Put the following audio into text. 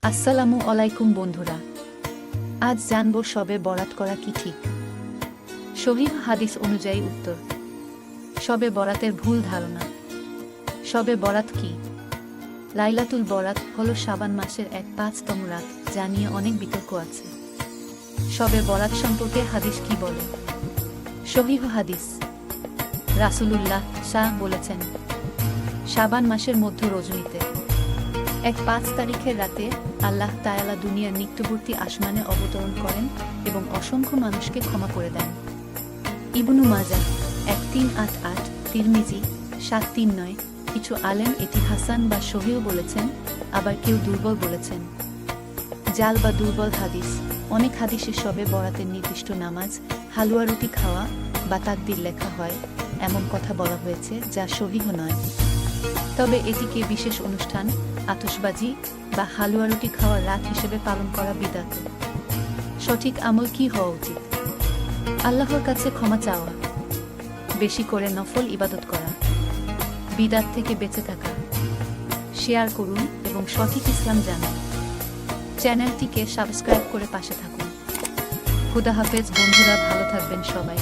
আসসালামু আলাইকুম বন্ধুরা, আজ জানব শবে বরাত করা কি ঠিক। সহিহ হাদিস অনুযায়ী উত্তর: শবে বরাতের ভুল ধারণা। শবে বরাত কি? লাইলাতুল বরাত হল শাবান মাসের 5তম রাত, যা নিয়ে অনেক বিতর্ক আছে। শবে বরাত সম্পর্কে হাদিস কি বলে? সহিহ হাদিস: রাসূলুল্লাহ সাল্লাল্লাহু আলাইহি বলেছেন, শাবান মাসের মধ্য রজনীতে 5 তারিখের রাতে আল্লাহ তাআলা দুনিয়ার নিকটবর্তী আসমানে অবতরণ করেন এবং অসংখ্য মানুষকে ক্ষমা করে দেন। ইবনু মাজাহ 1388, তিরমিজি 739। কিছু আলেম এটি হাসান বা সহিহ বলেছেন, আবার কেউ দুর্বল বলেছেন। জাল বা দুর্বল হাদিস: অনেক হাদিসে শবে বরাতের নির্দিষ্ট নামাজ, হালুয়া রুটি খাওয়া বা তাকবীর লেখা হয় এমন কথা বলা হয়েছে, যা সহিহ নয়। তবে এটিকে বিশেষ অনুষ্ঠান, আতশবাজি বা হালুয়া রুটি খাওয়ার রাত হিসেবে পালন করা বিদআত। সঠিক আমল কি হওয়া উচিত? আল্লাহর কাছে ক্ষমা চাওয়া, বেশি করে নফল ইবাদত করা, বিদআত থেকে বেঁচে থাকা। শেয়ার করুন এবং সঠিক ইসলাম জানুন। চ্যানেলটিকে সাবস্ক্রাইব করে পাশে থাকুন। খুদা হাফেজ বন্ধুরা, ভালো থাকবেন সবাই।